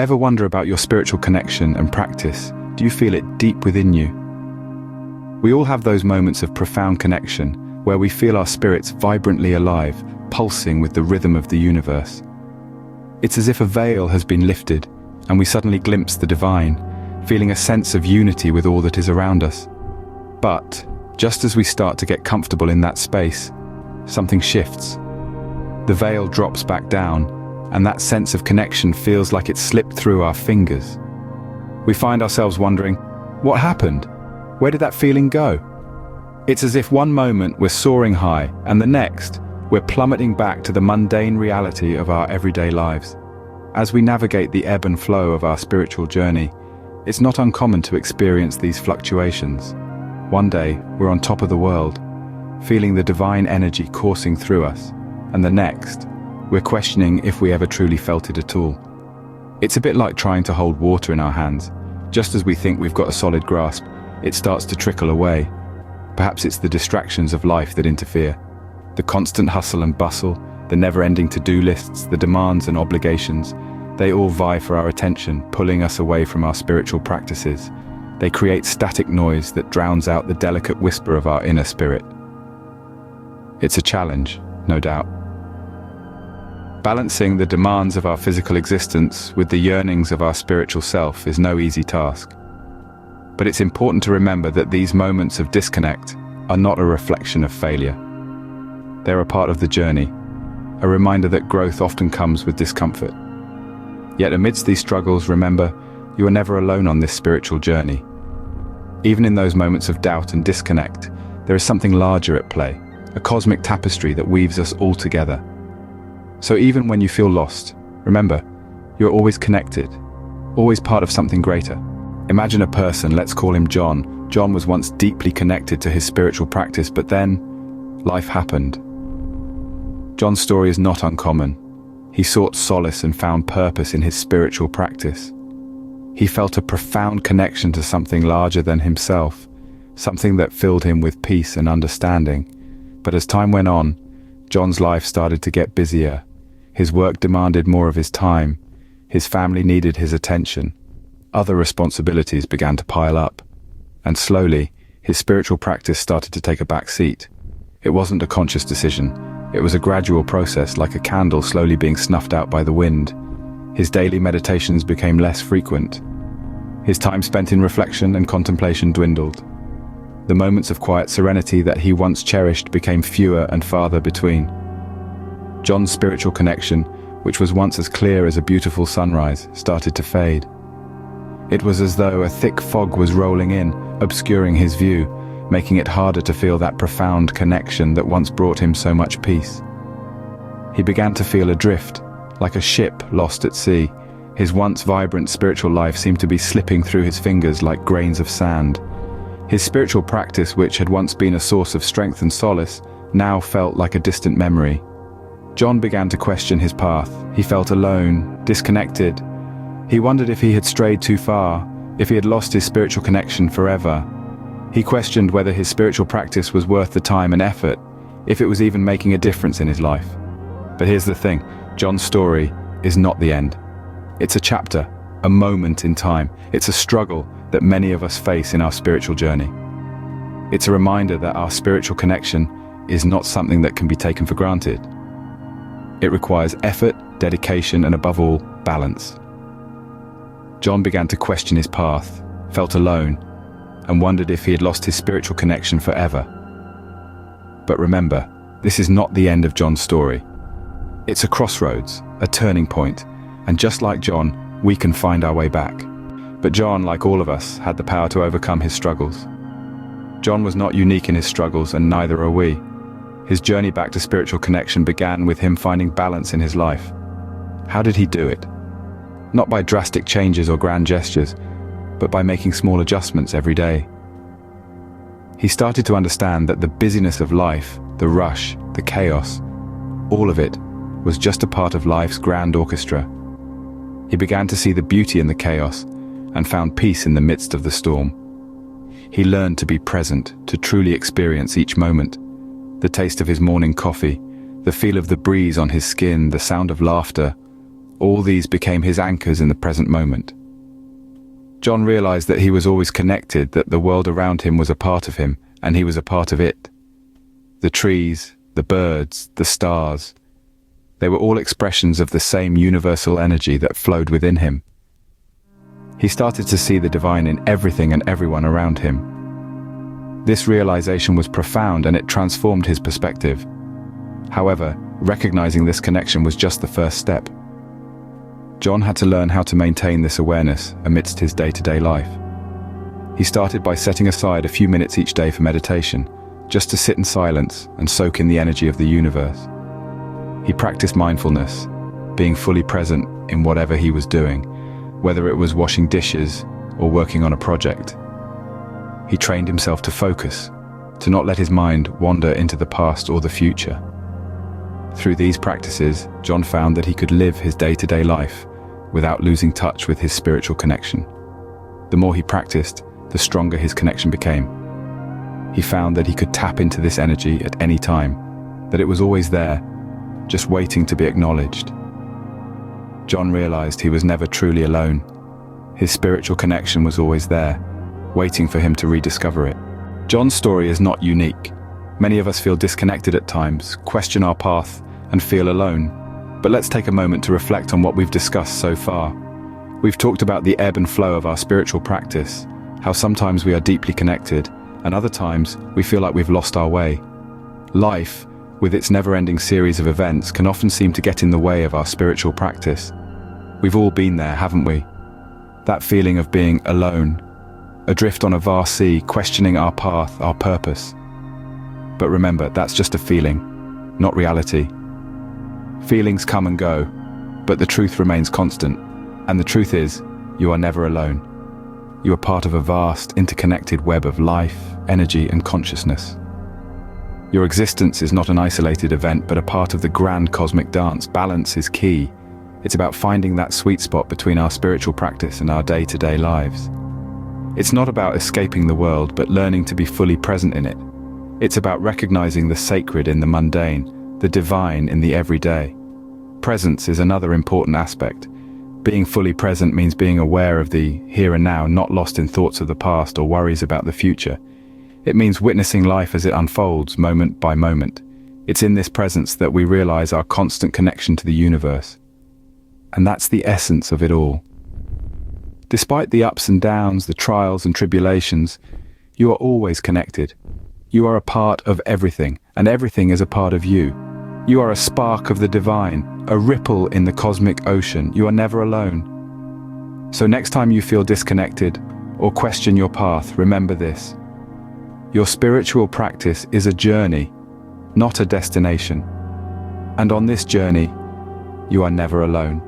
Ever wonder about your spiritual connection and practice? Do you feel it deep within you? We all have those moments of profound connection where we feel our spirits vibrantly alive, pulsing with the rhythm of the universe. It's as if a veil has been lifted and we suddenly glimpse the divine, feeling a sense of unity with all that is around us. But just as we start to get comfortable in that space, something shifts. The veil drops back down, and that sense of connection feels like it slipped through our fingers. We find ourselves wondering, what happened? Where did that feeling go? It's as if one moment we're soaring high, and the next, we're plummeting back to the mundane reality of our everyday lives. As we navigate the ebb and flow of our spiritual journey, it's not uncommon to experience these fluctuations. One day, we're on top of the world, feeling the divine energy coursing through us, and the next, we're questioning if we ever truly felt it at all. It's a bit like trying to hold water in our hands. Just as we think we've got a solid grasp, it starts to trickle away. Perhaps it's the distractions of life that interfere. The constant hustle and bustle, the never-ending to-do lists, the demands and obligations, they all vie for our attention, pulling us away from our spiritual practices. They create static noise that drowns out the delicate whisper of our inner spirit. It's a challenge, no doubt. Balancing the demands of our physical existence with the yearnings of our spiritual self is no easy task. But it's important to remember that these moments of disconnect are not a reflection of failure. They're a part of the journey, a reminder that growth often comes with discomfort. Yet amidst these struggles, remember, you are never alone on this spiritual journey. Even in those moments of doubt and disconnect, there is something larger at play, a cosmic tapestry that weaves us all together. So even when you feel lost, remember, you're always connected, always part of something greater. Imagine a person, let's call him John. John was once deeply connected to his spiritual practice, but then life happened. John's story is not uncommon. He sought solace and found purpose in his spiritual practice. He felt a profound connection to something larger than himself, something that filled him with peace and understanding. But as time went on, John's life started to get busier. His work demanded more of his time. His family needed his attention. Other responsibilities began to pile up. And slowly, his spiritual practice started to take a back seat. It wasn't a conscious decision. It was a gradual process, like a candle slowly being snuffed out by the wind. His daily meditations became less frequent. His time spent in reflection and contemplation dwindled. The moments of quiet serenity that he once cherished became fewer and farther between. John's spiritual connection, which was once as clear as a beautiful sunrise, started to fade. It was as though a thick fog was rolling in, obscuring his view, making it harder to feel that profound connection that once brought him so much peace. He began to feel adrift, like a ship lost at sea. His once vibrant spiritual life seemed to be slipping through his fingers like grains of sand. His spiritual practice, which had once been a source of strength and solace, now felt like a distant memory. John began to question his path. He felt alone, disconnected. He wondered if he had strayed too far, if he had lost his spiritual connection forever. He questioned whether his spiritual practice was worth the time and effort, if it was even making a difference in his life. But here's the thing, John's story is not the end. It's a chapter, a moment in time. It's a struggle that many of us face in our spiritual journey. It's a reminder that our spiritual connection is not something that can be taken for granted. It requires effort, dedication, and above all, balance. John began to question his path, felt alone, and wondered if he had lost his spiritual connection forever. But remember, this is not the end of John's story. It's a crossroads, a turning point, and just like John, we can find our way back. But John, like all of us, had the power to overcome his struggles. John was not unique in his struggles, and neither are we. His journey back to spiritual connection began with him finding balance in his life. How did he do it? Not by drastic changes or grand gestures, but by making small adjustments every day. He started to understand that the busyness of life, the rush, the chaos, all of it was just a part of life's grand orchestra. He began to see the beauty in the chaos and found peace in the midst of the storm. He learned to be present, to truly experience each moment. The taste of his morning coffee, the feel of the breeze on his skin, the sound of laughter, all these became his anchors in the present moment. John realized that he was always connected, that the world around him was a part of him, and he was a part of it. The trees, the birds, the stars, they were all expressions of the same universal energy that flowed within him. He started to see the divine in everything and everyone around him. This realization was profound, and it transformed his perspective. However, recognizing this connection was just the first step. John had to learn how to maintain this awareness amidst his day-to-day life. He started by setting aside a few minutes each day for meditation, just to sit in silence and soak in the energy of the universe. He practiced mindfulness, being fully present in whatever he was doing, whether it was washing dishes or working on a project. He trained himself to focus, to not let his mind wander into the past or the future. Through these practices, John found that he could live his day-to-day life without losing touch with his spiritual connection. The more he practiced, the stronger his connection became. He found that he could tap into this energy at any time, that it was always there, just waiting to be acknowledged. John realized he was never truly alone. His spiritual connection was always there, waiting for him to rediscover it. John's story is not unique. Many of us feel disconnected at times, question our path, and feel alone. But let's take a moment to reflect on what we've discussed so far. We've talked about the ebb and flow of our spiritual practice, how sometimes we are deeply connected, and other times we feel like we've lost our way. Life, with its never-ending series of events, can often seem to get in the way of our spiritual practice. We've all been there, haven't we? That feeling of being alone, adrift on a vast sea, questioning our path, our purpose. But remember, that's just a feeling, not reality. Feelings come and go, but the truth remains constant. And the truth is, you are never alone. You are part of a vast, interconnected web of life, energy, and consciousness. Your existence is not an isolated event, but a part of the grand cosmic dance. Balance is key. It's about finding that sweet spot between our spiritual practice and our day-to-day lives. It's not about escaping the world, but learning to be fully present in it. It's about recognizing the sacred in the mundane, the divine in the everyday. Presence is another important aspect. Being fully present means being aware of the here and now, not lost in thoughts of the past or worries about the future. It means witnessing life as it unfolds, moment by moment. It's in this presence that we realize our constant connection to the universe. And that's the essence of it all. Despite the ups and downs, the trials and tribulations, you are always connected. You are a part of everything, and everything is a part of you. You are a spark of the divine, a ripple in the cosmic ocean. You are never alone. So next time you feel disconnected or question your path, remember this. Your spiritual practice is a journey, not a destination. And on this journey, you are never alone.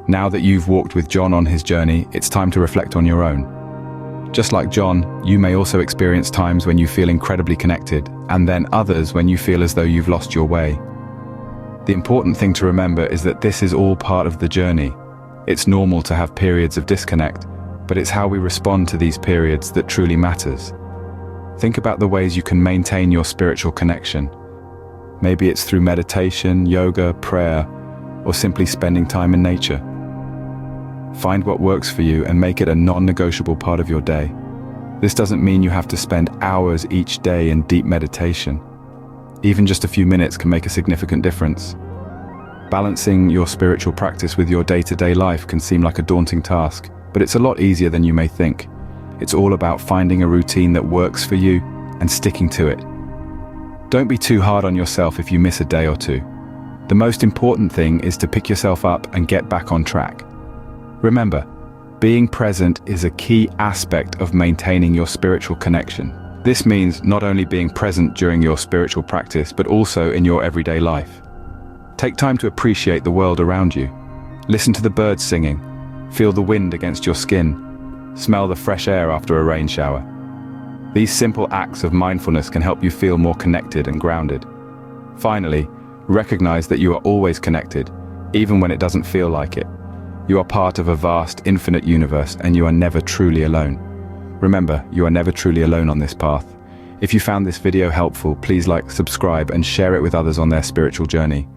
Now that you've walked with John on his journey, it's time to reflect on your own. Just like John, you may also experience times when you feel incredibly connected, and then others when you feel as though you've lost your way. The important thing to remember is that this is all part of the journey. It's normal to have periods of disconnect, but it's how we respond to these periods that truly matters. Think about the ways you can maintain your spiritual connection. Maybe it's through meditation, yoga, prayer, or simply spending time in nature. Find what works for you and make it a non-negotiable part of your day. This doesn't mean you have to spend hours each day in deep meditation. Even just a few minutes can make a significant difference. Balancing your spiritual practice with your day-to-day life can seem like a daunting task, but it's a lot easier than you may think. It's all about finding a routine that works for you and sticking to it. Don't be too hard on yourself if you miss a day or two. The most important thing is to pick yourself up and get back on track. Remember, being present is a key aspect of maintaining your spiritual connection. This means not only being present during your spiritual practice, but also in your everyday life. Take time to appreciate the world around you. Listen to the birds singing, feel the wind against your skin, smell the fresh air after a rain shower. These simple acts of mindfulness can help you feel more connected and grounded. Finally, recognize that you are always connected, even when it doesn't feel like it. You are part of a vast, infinite universe, and you are never truly alone. Remember, you are never truly alone on this path. If you found this video helpful, please like, subscribe, and share it with others on their spiritual journey.